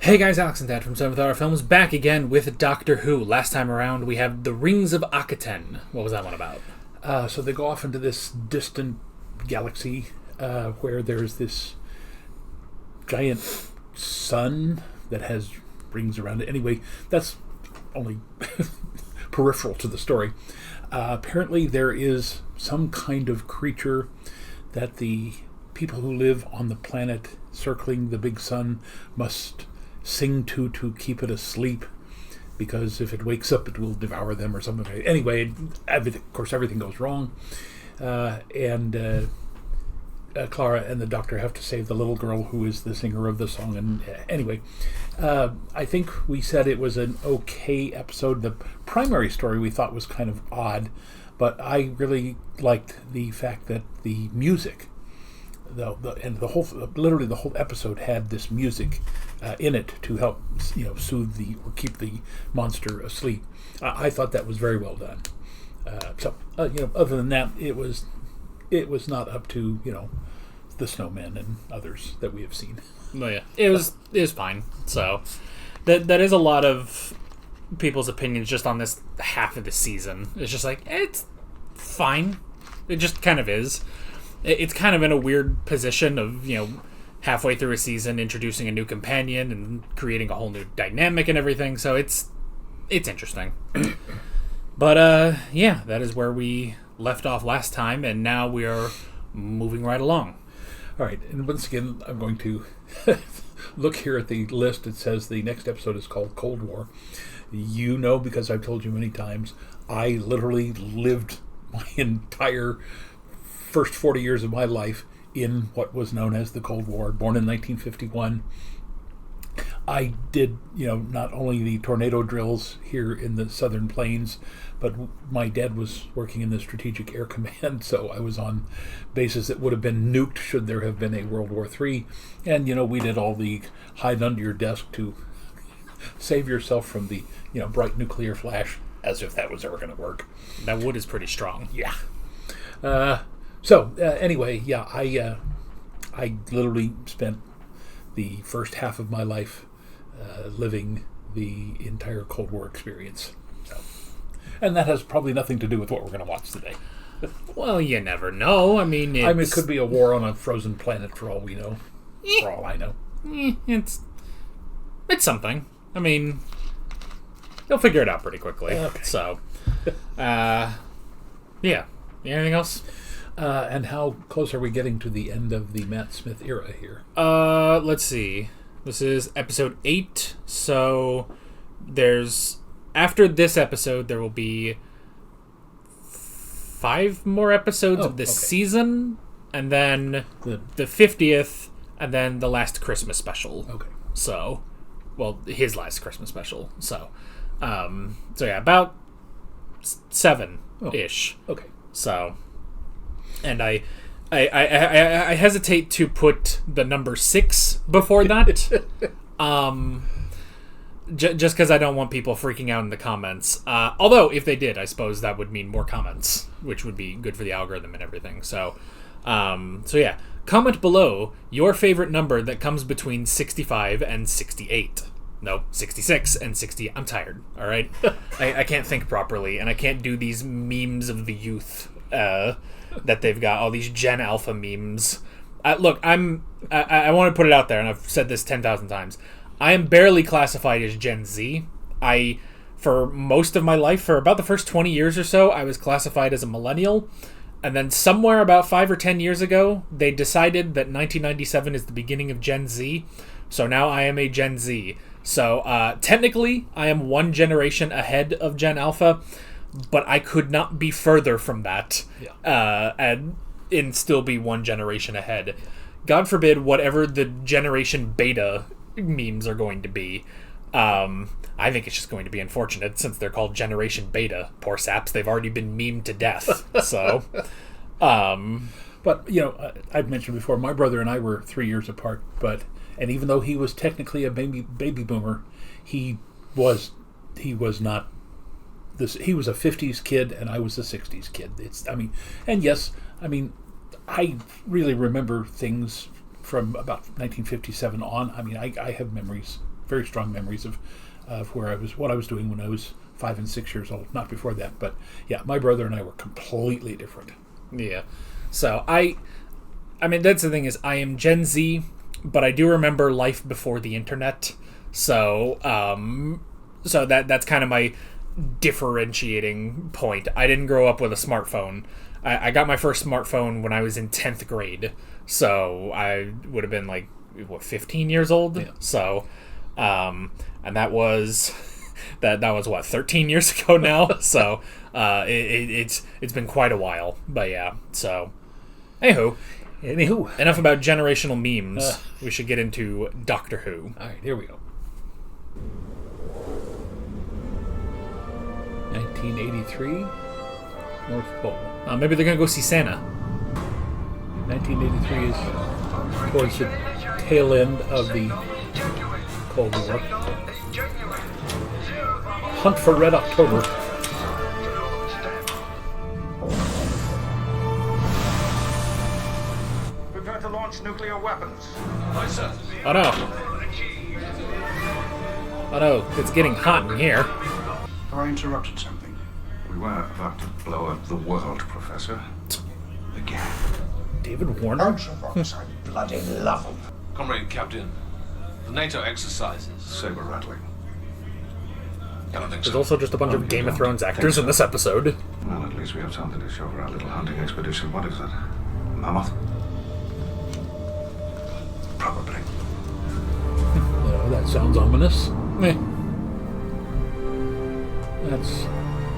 Hey guys, Alex and Dad from 7th Hour Films back again with Doctor Who. Last time around we have The Rings of Akaten. What was that one about? So they go off into this distant galaxy where there's this giant sun that has rings around it. Anyway, that's only peripheral to the story. Apparently there is some kind of creature that the people who live on the planet circling the big sun must sing to keep it asleep, because if it wakes up it will devour them or something. Anyway, of course everything goes wrong, and Clara and the Doctor have to save the little girl who is the singer of the song. And anyway, I think we said it was an okay episode. The primary story we thought was kind of odd, but I really liked the fact that the music, literally the whole episode had this music in it to help, soothe or keep the monster asleep. I thought that was very well done. Other than that, it was not up to the Snowmen and others that we have seen. Oh yeah, it was fine. So that is a lot of people's opinions just on this half of the season. It's just like, it's fine. It just kind of is. It's kind of in a weird position of, halfway through a season introducing a new companion and creating a whole new dynamic and everything. So it's interesting. But that is where we left off last time, and now we are moving right along. All right, and once again, I'm going to look here at the list. It says the next episode is called Cold War. Because I've told you many times, I literally lived my entire first 40 years of my life in what was known as the Cold War. Born in 1951. I did, not only the tornado drills here in the southern plains, but my dad was working in the Strategic Air Command, so I was on bases that would have been nuked should there have been a World War III. And, we did all the hide under your desk to save yourself from the, bright nuclear flash, as if that was ever going to work. That wood is pretty strong. Yeah. Anyway, I literally spent the first half of my life living the entire Cold War experience. And that has probably nothing to do with what we're going to watch today. Well, you never know. It could be a war on a frozen planet for all we know. For all I know. It's something. You'll figure it out pretty quickly. Okay. So, yeah. Anything else? And how close are we getting to the end of the Matt Smith era here? Let's see. This is episode 8. So after this episode, there will be 5 more episodes of this season, and then the 50th, and then the last Christmas special. Okay. So, his last Christmas special. So, about 7-ish. Okay. So, and I hesitate to put the number 6 before that, just because I don't want people freaking out in the comments. Although, if they did, I suppose that would mean more comments, which would be good for the algorithm and everything. So yeah, comment below your favorite number that comes between 65 and 68. No, 66 and 60. I'm tired, all right? I can't think properly, and I can't do these memes of the youth that they've got, all these Gen Alpha memes. Look, I want to put it out there, and I've said this 10,000 times. I am barely classified as Gen Z. For most of my life, for about the first 20 years or so, I was classified as a millennial. And then somewhere about 5 or 10 years ago, they decided that 1997 is the beginning of Gen Z. So now I am a Gen Z. So technically, I am one generation ahead of Gen Alpha, but I could not be further from that, and still be one generation ahead. God forbid whatever the generation beta memes are going to be. I think it's just going to be unfortunate since they're called Generation Beta. Poor saps, they've already been memed to death. So, but I've mentioned before, my brother and I were 3 years apart. And even though he was technically a baby boomer, he was not. He was a 50s kid and I was a 60s kid. I really remember things from about 1957 on. I have memories very strong memories of what I was doing when I was 5 and 6 years old. Not before that, but yeah, my brother and I were completely different. Yeah. So I mean, that's the thing is, I am Gen Z, but I do remember life before the internet. So, so that's kind of my differentiating point. I didn't grow up with a smartphone. I got my first smartphone when I was in 10th grade. So I would have been like, 15 years old? Yeah. So, and that was... That was what, 13 years ago now. So it's been quite a while. But yeah, so anywho, enough about generational memes. We should get into Doctor Who. All right, here we go. 1983, North Pole. Maybe they're gonna go see Santa. 1983 is towards the tail end of the Cold War. Hunt for Red October. Prepare to launch nuclear weapons. Oh no. Oh no, it's getting hot in here. Have I interrupted something? We were about to blow up the world, Professor. Again. David Warner? Ultravox, I bloody love them. Comrade Captain, the NATO exercises. Saber rattling. I don't think There's so. also just a bunch Oh, of you Game of don't Thrones think actors so? in this episode. Well, at least we have something to show for our little hunting expedition. What is that? Mammoth? Probably. That sounds ominous. That's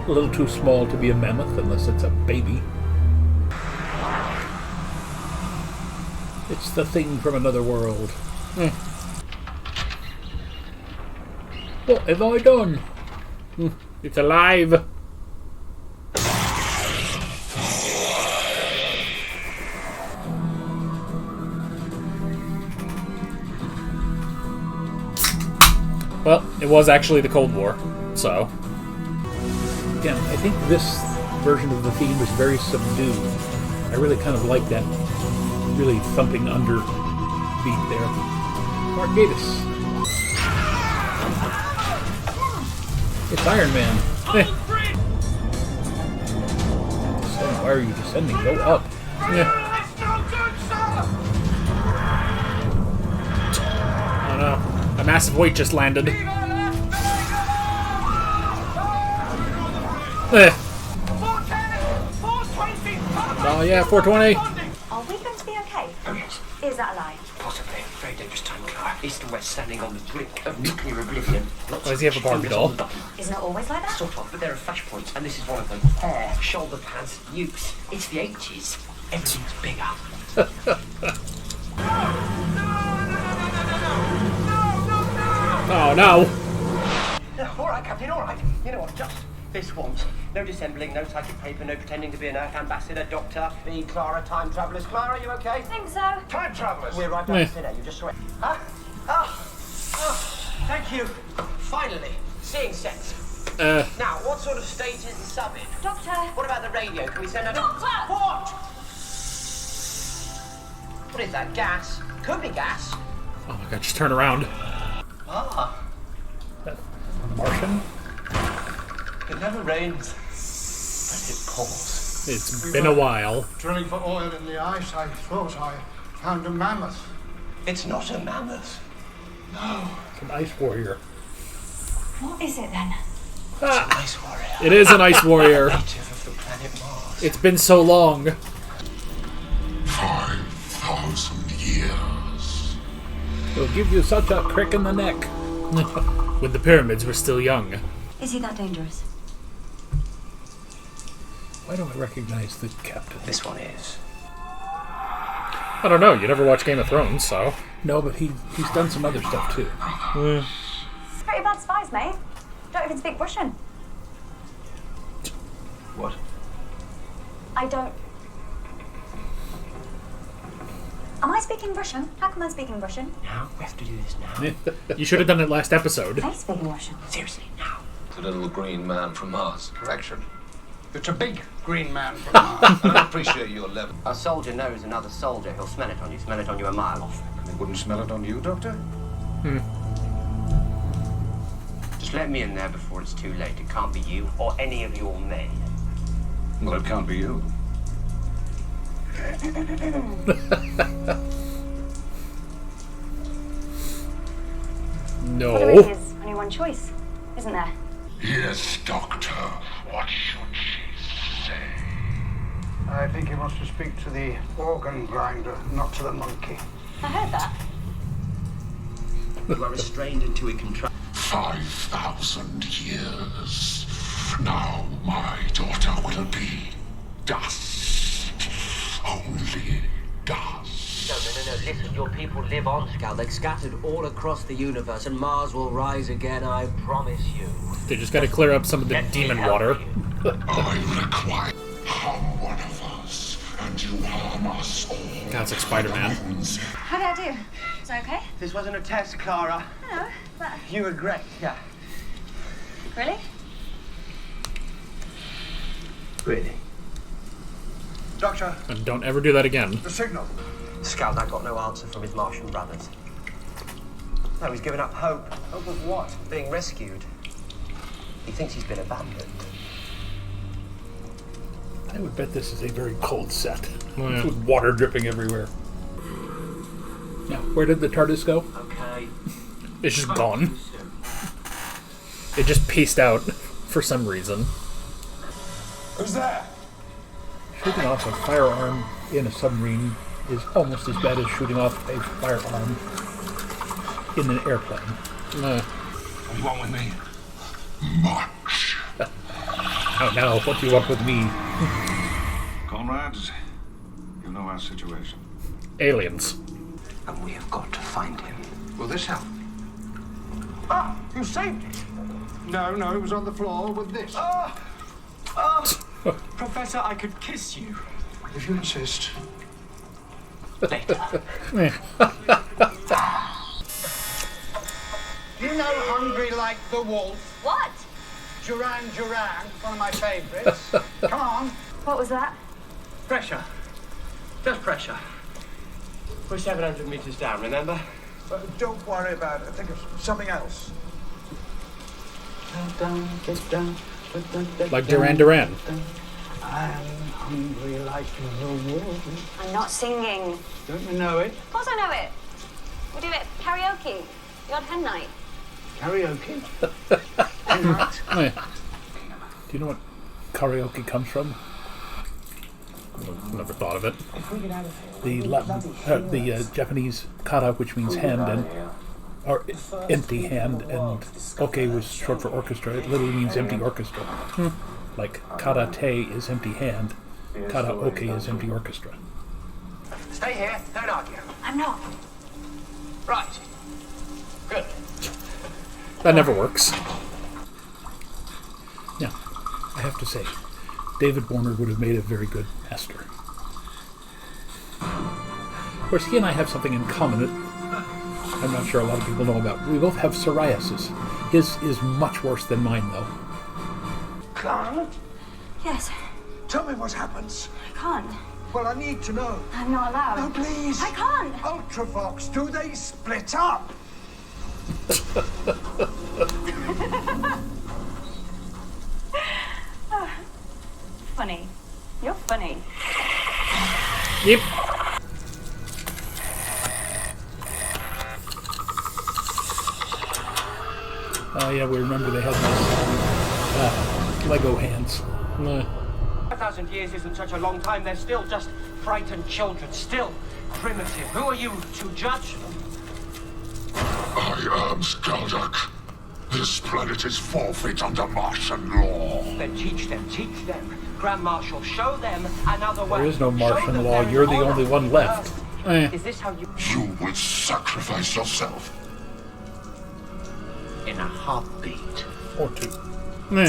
a little too small to be a mammoth unless it's a baby. It's the thing from another world. What have I done? It's alive. Well, it was actually the Cold War, so... Again, I think this version of the theme is very subdued. I really kind of like that really thumping under beat there. Mark Gatiss. It's Iron Man. So why are you descending? Go up. Oh no. A massive weight just landed. Oh yeah, 420. Are we going to be okay? Oh, yes. Is that a lie? Possibly. Very dangerous time, Clara. East and west standing on the brink of nuclear oblivion. Lots Does he have a Barbie fingers doll? on the button. Isn't it always like that? Sort of, but there are flashpoints, and this is one of them. Hair, shoulder pads, nukes. It's the 80s. Everything's bigger. Oh no. All right, Captain, all right. You know what, just this once. No dissembling, no psychic paper, no pretending to be an Earth ambassador, doctor. Be Clara, time travellers. Clara, you okay? I think so. Time travelers! We're right back to dinner. You just saw it. Huh? Thank you. Finally, seeing sense. Now, what sort of state is the sub in? Doctor! What about the radio? Can we send a... Doctor! What? What is that, gas? Could be gas. Oh my god, just turn around. Ah, Martian? it never rains, but it pours. It's been a while. Drilling for oil in the ice, I thought I found a mammoth. It's not a mammoth. It's an ice warrior. What is it then? It's an ice warrior. It is an ice warrior. Native of the planet Mars. It's been so long. 5,000 years. It'll give you such a crick in the neck. When the pyramids were still young. Is he that dangerous? Why do I recognize the captain? This one is. I don't know, you never watched Game of Thrones, so... No, but he's done some other stuff too. Pretty bad spies, mate. Don't even speak Russian. What? I don't... Am I speaking Russian? How come I'm speaking Russian? Now? We have to do this now. You should have done it last episode. Am I speaking Russian? Seriously, now. The little green man from Mars. Correction. It's a big green man from Mars. I don't appreciate your level. A soldier knows another soldier. He'll smell it on you a mile off. He wouldn't smell it on you, Doctor? Just let me in there before it's too late. It can't be you or any of your men. Well, it can't be you. No. Well, there really is only one choice, isn't there? Yes, Doctor. What should she say? I think he wants to speak to the organ grinder, not to the monkey. I heard that. You are restrained until we can try. 5,000 years. Now my daughter will be dust. Only dust. No. Listen, your people live on Scal. They're scattered all across the universe, and Mars will rise again, I promise you. They just got to clear up some of the Let me demon help water. you. I require harm one of us, and you harm us all. God, it's like Spider-Man. How did I do? Is I okay? This wasn't a test, Clara. I know, but You were great, yeah. really? Really? Doctor, And don't ever do that again. the signal. Skaldar got no answer from his Martian brothers. No, he's given up hope. Hope of what? Being rescued. He thinks he's been abandoned. I would bet this is a very cold set. Oh, yeah. With water dripping everywhere. Now, where did the TARDIS go? Okay. It's just gone. It just paced out for some reason. Who's there? Shooting off a firearm in a submarine is almost as bad as shooting off a firearm in an airplane. What do you want with me? Much. Oh, now, what do you want with me? Comrades, you know our situation. Aliens. And we have got to find him. Will this help? Ah, you saved it. No, it was on the floor with this. Professor, I could kiss you. If you insist. Later. You know Hungry Like the Wolf? What? Duran Duran, one of my favourites. Come on. What was that? Pressure. Just pressure. We're 700 meters down, remember? Don't worry about it. Think of something else. Like Duran Duran. I'm hungry like the wolf. I'm not singing. Don't you know it? Of course I know it. We do it karaoke. The odd hen night. Karaoke. Oh, yeah. Do you know what karaoke comes from? Never thought of it. The Japanese kara, which means hand, and or empty hand, and oke was short for orchestra. It literally means empty orchestra. Like karate is empty hand, karaoke is empty orchestra. Stay here, don't argue. I'm not. Right. Good. That never works. Now, I have to say, David Warner would have made a very good master. Of course, he and I have something in common that I'm not sure a lot of people know about. We both have psoriasis. His is much worse than mine, though. Clara, Yes, tell me what happens. I can't. Well, I need to know. I'm not allowed. No, please. I can't. Ultravox, do they split up? Funny. You're funny. Yep. Oh, yeah, we remember they had those Lego hands. 5,000 years isn't such a long time. They're still just frightened children, still primitive. Who are you to judge them? I am Skaldak. This planet is forfeit under Martian law. Then teach them, teach them. Grand Marshal, show them another way. There is no Show Martian them law. there is You're the honor only one in left. Earth. Eh. Is this how you... You will sacrifice yourself. In a heartbeat. Or two. Meh.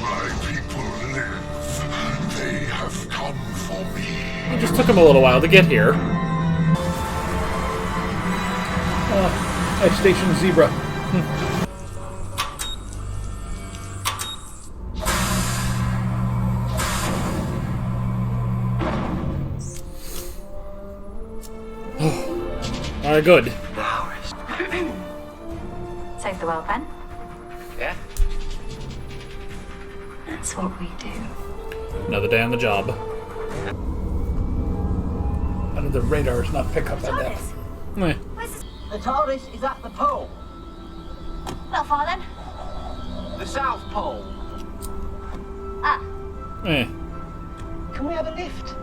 My people live. They have come for me. It just took him a little while to get here. At Station Zebra. Alright, good. Save the world, then. Yeah? That's what we do. Another day on the job. How did the radars not pick up on that? Eh. The TARDIS is at the pole. Not far, then. The South Pole. Ah. Eh. Can we have a lift?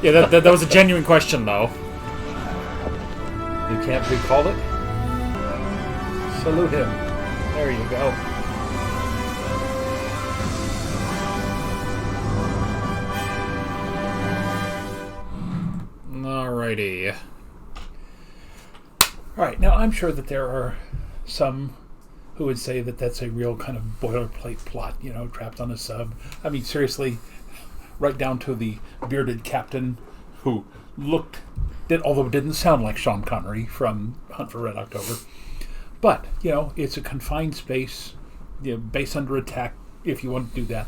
Yeah, that was a genuine question, though. You can't recall it? Salute him. There you go. Alrighty. All right, now I'm sure that there are some who would say that that's a real kind of boilerplate plot, you know, trapped on a sub. I mean, seriously, right down to the bearded captain who although it didn't sound like Sean Connery from Hunt for Red October. But, you know, it's a confined space, you know, base under attack, if you want to do that.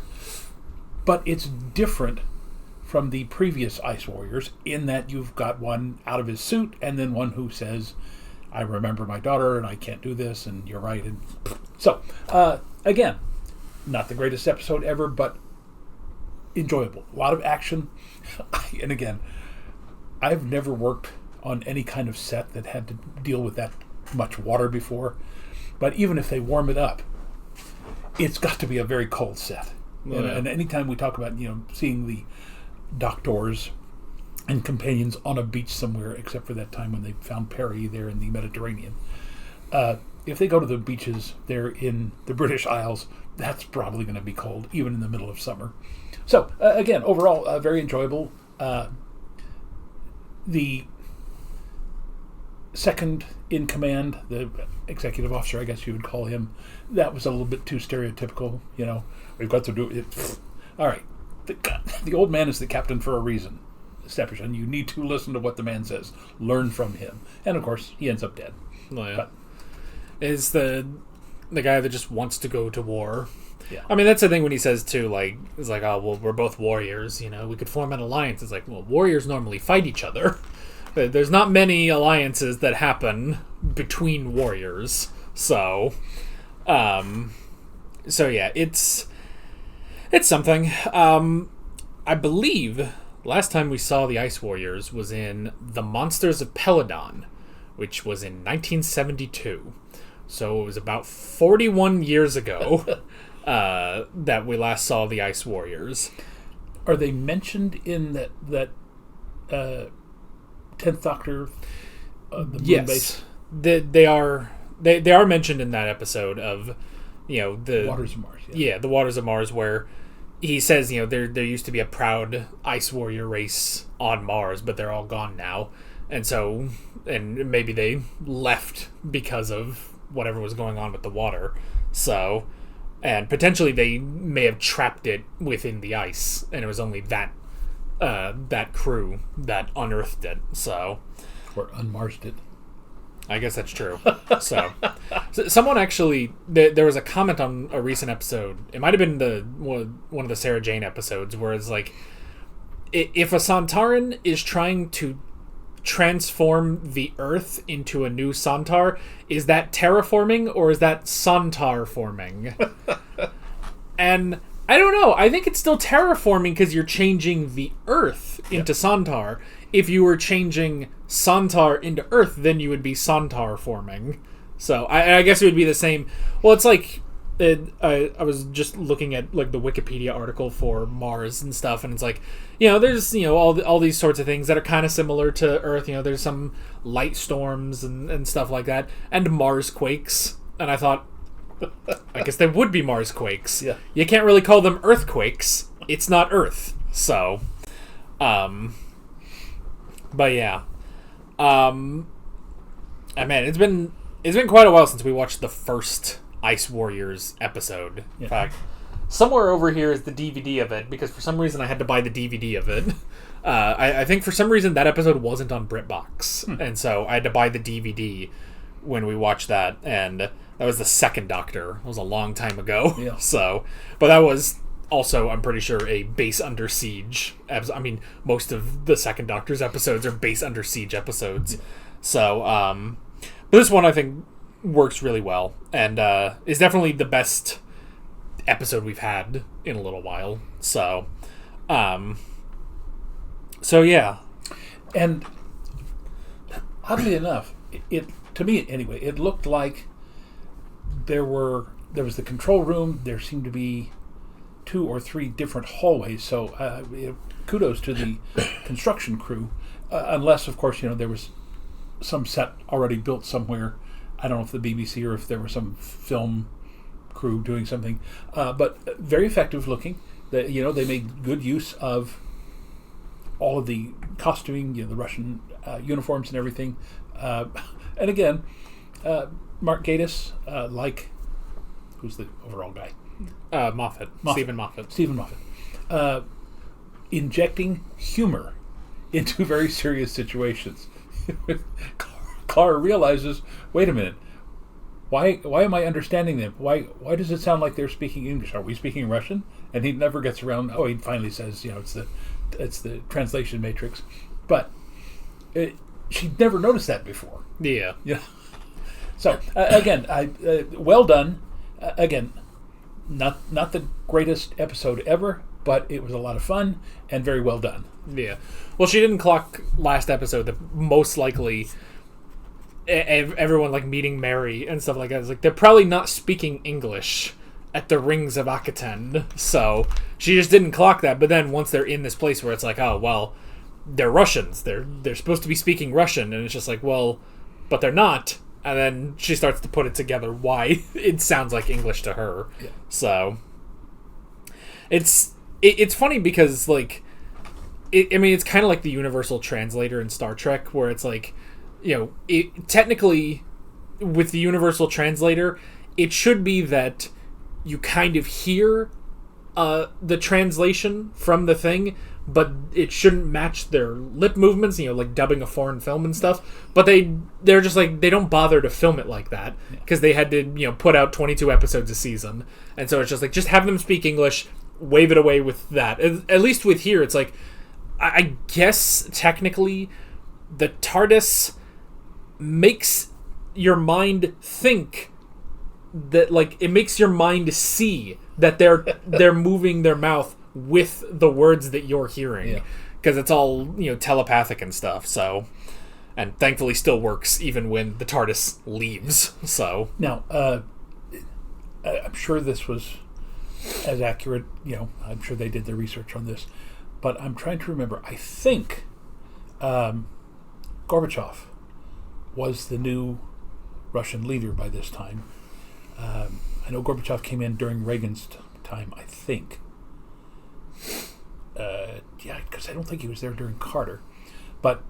But it's different from the previous Ice Warriors in that you've got one out of his suit and then one who says, I remember my daughter and I can't do this and you're right. And so, again, not the greatest episode ever, but enjoyable. A lot of action. And again, I've never worked on any kind of set that had to deal with that much water before. But even if they warm it up, it's got to be a very cold set. Oh, yeah. And anytime we talk about, you know, seeing the doctors and companions on a beach somewhere, except for that time when they found Perry there in the Mediterranean. If they go to the beaches there in the British Isles, that's probably going to be cold, even in the middle of summer. So, again, overall, very enjoyable. The second in command, the executive officer, I guess you would call him, that was a little bit too stereotypical, you know. We've got to do it. All right. The old man is the captain for a reason. Stepperson, you need to listen to what the man says. Learn from him. And, of course, he ends up dead. Oh, yeah. But, is the guy that just wants to go to war. yeah. I mean, that's the thing when he says, too, like, it's like, oh, well, we're both warriors, you know, we could form an alliance. It's like, well, warriors normally fight each other. There's not many alliances that happen between warriors. So yeah, it's something. I believe last time we saw the Ice Warriors was in The Monsters of Peladon, which was in 1972. So it was about 41 years ago that we last saw the Ice Warriors. Are they mentioned in that 10th Doctor, the moon base? They are mentioned in that episode of, you know, the Waters of Mars. Yeah, the Waters of Mars, where he says, you know, there used to be a proud Ice Warrior race on Mars, but they're all gone now. And so, and maybe they left because of whatever was going on with the water. So, and potentially they may have trapped it within the ice, and it was only that crew that unearthed it. So, Or unmarsed it. I guess that's true. So someone actually, there was a comment on a recent episode. It might have been one of the Sarah Jane episodes, where it's like, if a Sontaran is trying to transform the Earth into a new Sontar, is that terraforming or is that Sontar forming? And I don't know. I think it's still terraforming because you're changing the Earth into Sontar. If you were changing Sontar into Earth, then you would be Sontar forming. So I guess it would be the same. Well, it's like I was just looking at like the Wikipedia article for Mars and stuff, and it's like, you know, there's, you know, all these sorts of things that are kind of similar to Earth. You know, there's some light storms and stuff like that, and Mars quakes. And I thought, I guess they would be Mars quakes. Yeah. You can't really call them earthquakes. It's not Earth. So, but yeah, and man, it's been quite a while since we watched the first Ice Warriors episode. Yeah. In fact, somewhere over here is the DVD of it, because for some reason I had to buy the DVD of it. I think for some reason that episode wasn't on BritBox, and so I had to buy the DVD when we watched that, and that was the second Doctor. It was a long time ago. Yeah. So, but that was also, I'm pretty sure, a base under siege. I mean, most of the Second Doctor's episodes are base under siege episodes. So, but this one I think works really well, and is definitely the best episode we've had in a little while. So, yeah. And oddly enough, it to me anyway, it looked like there was the control room. There seemed to be 2 or 3 different hallways. So kudos to the construction crew, unless of course there was some set already built somewhere. I don't know if the BBC or if there was some film crew doing something, but very effective looking. They made good use of all of the costuming, the Russian uniforms and everything. And again, Mark Gatiss, who's the overall guy? Moffat. Stephen Moffat. Injecting humor into very serious situations. Clara realizes, wait a minute, why am I understanding them? Why does it sound like they're speaking English? Are we speaking Russian? And he never gets around. He finally says, it's the translation matrix. But she'd never noticed that before. Yeah. So again, well done. Again, not the greatest episode ever, but it was a lot of fun and very well done. Yeah. Well, she didn't clock last episode that most likely everyone meeting Mary and stuff like that is they're probably not speaking English at the Rings of Akaten. So she just didn't clock that. But then once they're in this place where it's oh well, they're Russians. They're supposed to be speaking Russian, and it's just well, but they're not. And then she starts to put it together why it sounds like English to her. Yeah. So it's funny because it's kind of like the universal translator in Star Trek, where it's technically with the universal translator, it should be that you kind of hear the translation from the thing, but it shouldn't match their lip movements, like dubbing a foreign film and stuff. But they're just they don't bother to film it like that because they had to, put out 22 episodes a season. And so it's just have them speak English, wave it away with that. At least with here, it's I guess technically the TARDIS makes your mind think that it makes your mind see that they're moving their mouth with the words that you're hearing, because it's all telepathic and stuff. So, and thankfully still works even when the TARDIS leaves. So now I'm sure this was as accurate. I'm sure they did their research on this, but I'm trying to remember. I think Gorbachev was the new Russian leader by this time. I know Gorbachev came in during Reagan's time, I think. Because I don't think he was there during Carter. But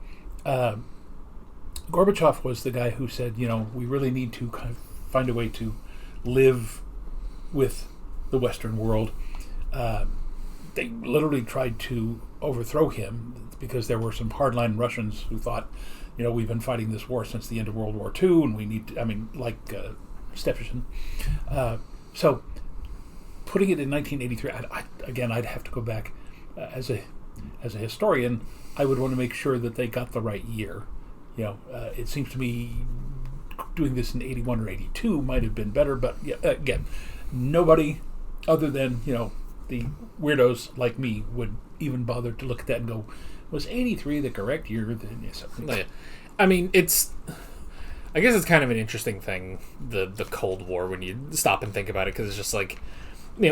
Gorbachev was the guy who said, we really need to kind of find a way to live with the Western world. They literally tried to overthrow him because there were some hardline Russians who thought, we've been fighting this war since the end of World War II, and we need to, Stephenson. So putting it in 1983, I'd have to go back as a historian. I would want to make sure that they got the right year. It seems to me doing this in 81 or 82 might have been better, but again, nobody other than the weirdos like me would even bother to look at that and go, was 83 the correct year? I mean, I guess it's kind of an interesting thing, the Cold War, when you stop and think about it, because it's just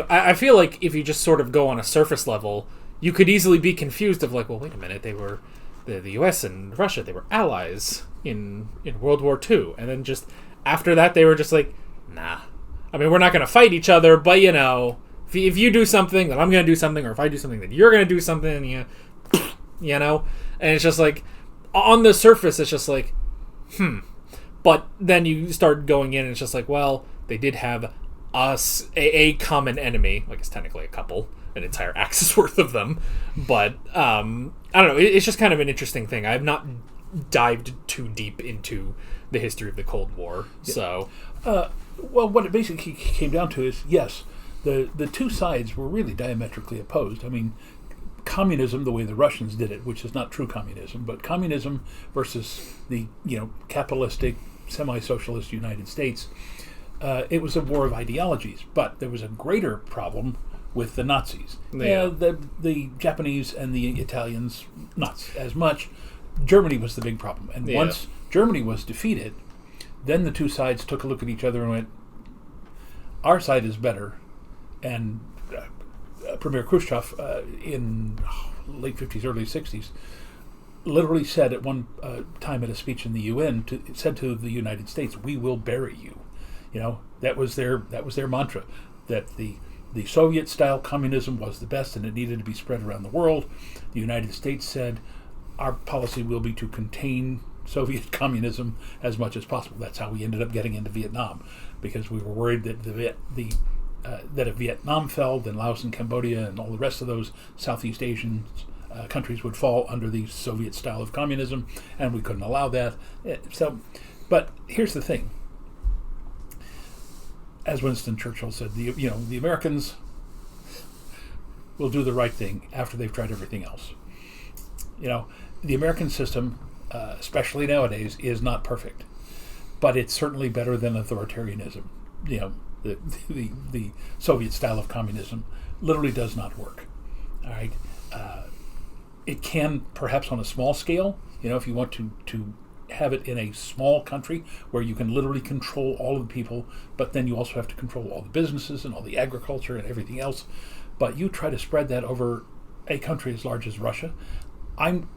I feel like if you just sort of go on a surface level, you could easily be confused of well, wait a minute, they were the US and Russia, they were allies in World War II, and then just after that they were just nah. I mean, we're not going to fight each other, but if you do something, then I'm going to do something, or if I do something, then you're going to do something, and it's just on the surface, it's just but then you start going in and it's just well, they did have a common enemy. It's technically a couple, an entire axis worth of them, but I don't know, it's just kind of an interesting thing. I have not dived too deep into the history of the Cold War. So well, what it basically came down to is, yes, the two sides were really diametrically opposed. I mean, communism, the way the Russians did it, which is not true communism, but communism versus the capitalistic, semi-socialist United States, it was a war of ideologies. But there was a greater problem with the Nazis. The Japanese and the Italians, not as much. Germany was the big problem. And once Germany was defeated, then the two sides took a look at each other and went, our side is better. And Premier Khrushchev in late 50s, early 60s, literally said at one time at a speech in the UN, said to the United States, "We will bury you." That was their mantra, that the Soviet-style communism was the best and it needed to be spread around the world. The United States said, our policy will be to contain Soviet communism as much as possible. That's how we ended up getting into Vietnam, because we were worried that that if Vietnam fell, then Laos and Cambodia and all the rest of those Southeast Asian countries would fall under the Soviet style of communism, and we couldn't allow that. But here's the thing. As Winston Churchill said, the Americans will do the right thing after they've tried everything else. The American system, especially nowadays, is not perfect, but it's certainly better than authoritarianism. The Soviet style of communism literally does not work. All right, it can perhaps on a small scale. If you want to have it in a small country where you can literally control all of the people, but then you also have to control all the businesses and all the agriculture and everything else. But you try to spread that over a country as large as Russia. I'm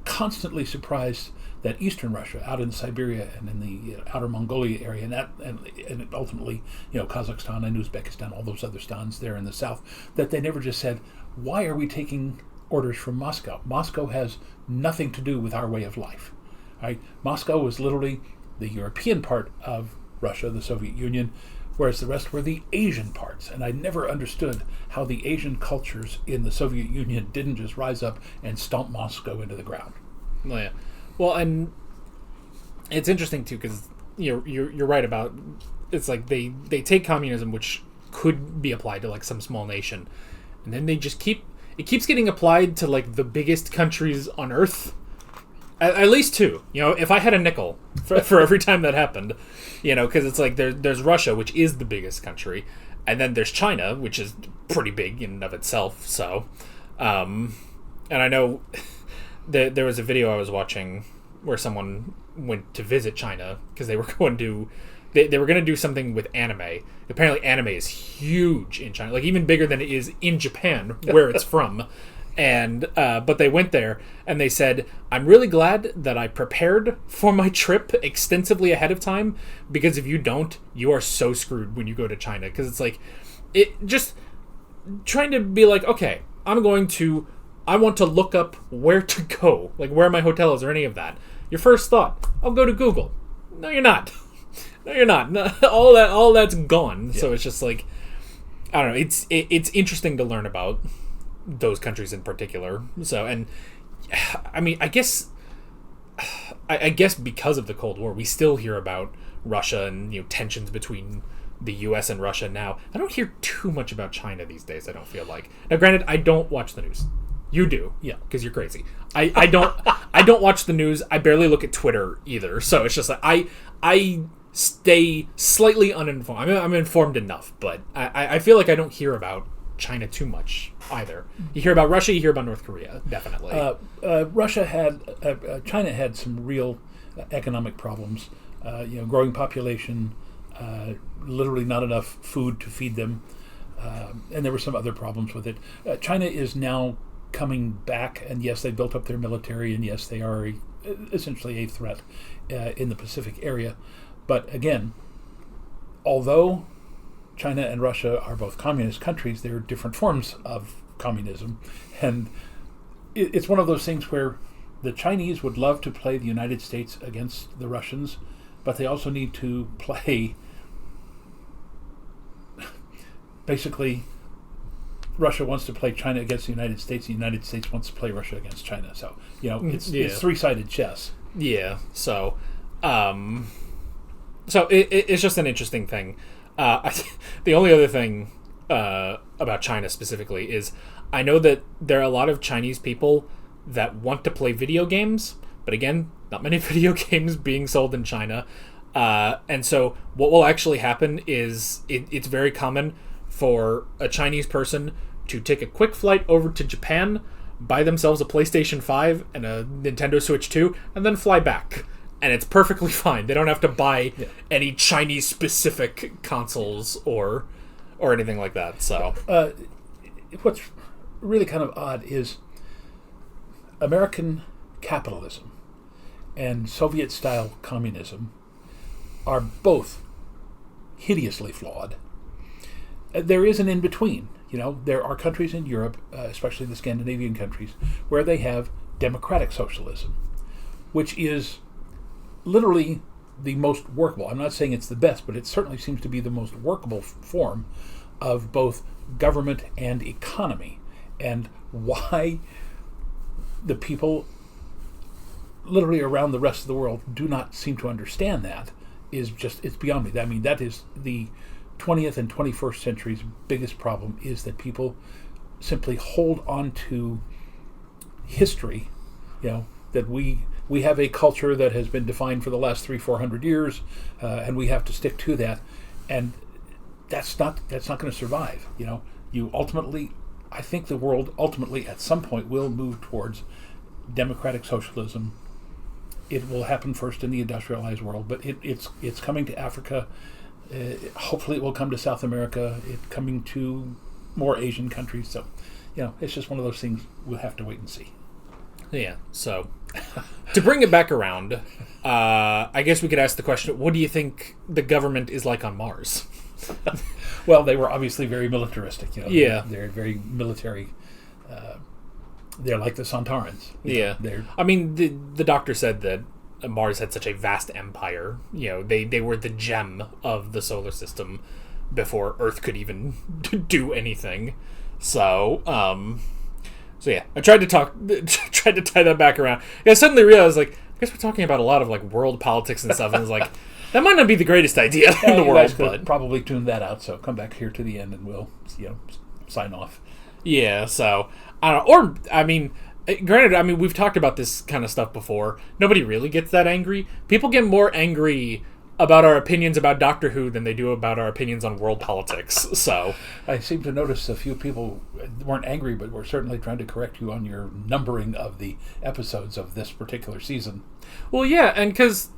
constantly surprised that Eastern Russia, out in Siberia and in the outer Mongolia area, and ultimately, Kazakhstan and Uzbekistan, all those other stans there in the south, that they never just said, why are we taking orders from Moscow? Moscow has nothing to do with our way of life. Right? Moscow was literally the European part of Russia, the Soviet Union, whereas the rest were the Asian parts. And I never understood how the Asian cultures in the Soviet Union didn't just rise up and stomp Moscow into the ground. Oh, yeah. Well, and it's interesting too, because you're right about, it's like they take communism, which could be applied to like some small nation, and then they just keeps getting applied to like the biggest countries on earth. At least two. If I had a nickel for every time that happened, because it's like there's Russia, which is the biggest country, and then there's China, which is pretty big in and of itself. So, and I know there was a video I was watching where someone went to visit China because they were going to they were going to do something with anime. Apparently, anime is huge in China, like even bigger than it is in Japan, where it's from. And but they went there and they said, I'm really glad that I prepared for my trip extensively ahead of time, because if you don't, you are so screwed when you go to China. Because it's like, it just trying to be like, okay, I want to look up where to go, like where my hotel is or any of that. Your first thought, I'll go to Google. No, you're not. No, you're not. No, all that's gone. Yeah. So it's just like, I don't know. It's interesting to learn about those countries in particular. So, and I mean, I guess because of the Cold War, we still hear about Russia and tensions between the U.S. and Russia now. I don't hear too much about China these days. I don't feel like. Now, granted, I don't watch the news. You do, yeah, because you're crazy. I don't watch the news. I barely look at Twitter either. So it's just like I stay slightly uninformed. I'm informed enough, but I feel like I don't hear about China too much either. You hear about Russia, you hear about North Korea, definitely. China had some real economic problems. Growing population, literally not enough food to feed them, and there were some other problems with it. China is now coming back, and yes, they built up their military, and yes, they are essentially a threat in the Pacific area. But again, although China and Russia are both communist countries, they're different forms of communism. And it's one of those things where the Chinese would love to play the United States against the Russians, but they also need to play, basically, Russia wants to play China against the United States wants to play Russia against China. So, it's three-sided chess. Yeah, so it's just an interesting thing. The only other thing about China specifically is I know that there are a lot of Chinese people that want to play video games, but again, not many video games being sold in China. And so what will actually happen is it's very common for a Chinese person to take a quick flight over to Japan, buy themselves a PlayStation 5 and a Nintendo Switch 2, and then fly back. And it's perfectly fine. They don't have to buy any Chinese-specific consoles or anything like that. So, what's really kind of odd is American capitalism and Soviet-style communism are both hideously flawed. There is an in-between. There are countries in Europe, especially the Scandinavian countries, where they have democratic socialism, which is literally the most workable. I'm not saying it's the best, but it certainly seems to be the most workable form of both government and economy. And why the people literally around the rest of the world do not seem to understand that is just, it's beyond me. I mean, that is the 20th and 21st century's biggest problem, is that people simply hold on to history, that we have a culture that has been defined for the last 300-400 years, and we have to stick to that, and that's not going to survive. You ultimately, I think the world ultimately at some point will move towards democratic socialism. It will happen first in the industrialized world, but it's coming to Africa. Hopefully it will come to South America. It's coming to more Asian countries. So, it's just one of those things we'll have to wait and see. Yeah, so to bring it back around, I guess we could ask the question, what do you think the government is like on Mars? Well, they were obviously very militaristic. Yeah. They're very military. They're like the Sontarans. I mean, the doctor said that Mars had such a vast empire. They were the gem of the solar system before Earth could even do anything. So, yeah, I tried to tie that back around. I suddenly realized, I guess we're talking about a lot of world politics and stuff, and it's that might not be the greatest idea in the world. But probably tune that out. So come back here to the end, and we'll sign off. Yeah. So I don't know. Or I mean, granted, we've talked about this kind of stuff before. Nobody really gets that angry. People get more angry about our opinions about Doctor Who than they do about our opinions on world politics. So I seem to notice a few people weren't angry, but were certainly trying to correct you on your numbering of the episodes of this particular season. Well, yeah, and because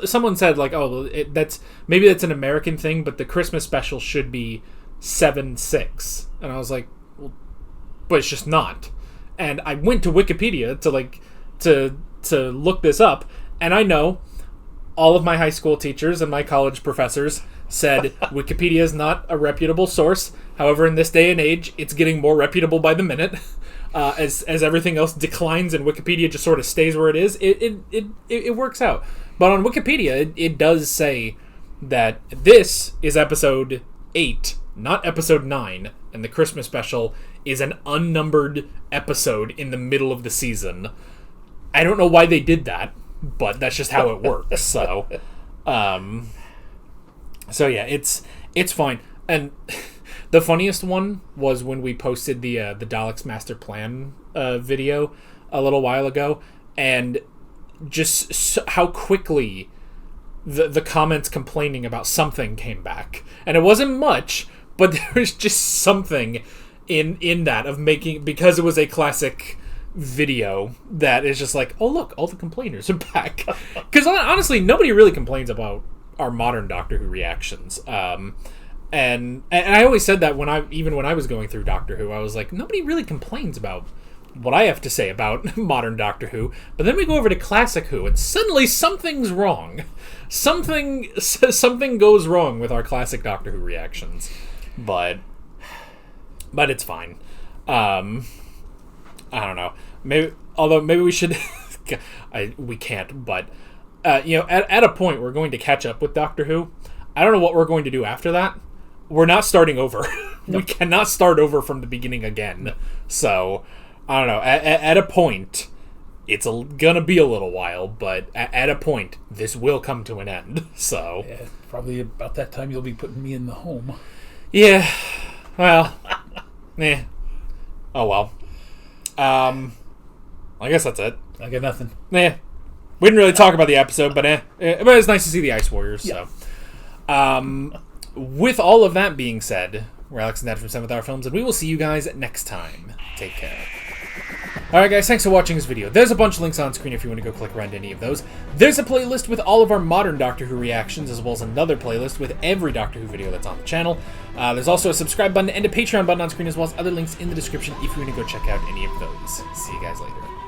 someone said that's an American thing, but the Christmas special should be 7/6, and I was like, well, but it's just not. And I went to Wikipedia to look this up, and I know all of my high school teachers and my college professors said Wikipedia is not a reputable source. However, in this day and age, it's getting more reputable by the minute. As everything else declines and Wikipedia just sort of stays where it is, it works out. But on Wikipedia, it does say that this is episode 8, not episode 9, and the Christmas special is an unnumbered episode in the middle of the season. I don't know why they did that, but that's just how it works. So yeah, it's fine. And the funniest one was when we posted the Daleks Master Plan video a little while ago, and just how quickly the comments complaining about something came back, and it wasn't much, but there was just something in that of making, because it was a classic video, that is just oh look, all the complainers are back. Because honestly, nobody really complains about our modern Doctor Who reactions. And I always said that when I was going through Doctor Who, I was like, nobody really complains about what I have to say about modern Doctor Who. But then we go over to Classic Who, and suddenly something's wrong. Something goes wrong with our classic Doctor Who reactions. But it's fine. I don't know. Maybe we should. We can't. But at a point, we're going to catch up with Doctor Who. I don't know what we're going to do after that. We're not starting over. No. We cannot start over from the beginning again. So I don't know. At a point, it's gonna be a little while, but at a point, this will come to an end. So yeah, probably about that time you'll be putting me in the home. Yeah. Well. Eh. Oh well. I guess that's it. I got nothing. Yeah. We didn't really talk about the episode, but but it's nice to see the Ice Warriors. Yeah. So, with all of that being said, we're Alex and Dad from 7th Hour Films, and we will see you guys next time. Take care. Alright guys, thanks for watching this video. There's a bunch of links on screen if you want to go click around any of those. There's a playlist with all of our modern Doctor Who reactions, as well as another playlist with every Doctor Who video that's on the channel. There's also a subscribe button and a Patreon button on screen, as well as other links in the description if you want to go check out any of those. See you guys later.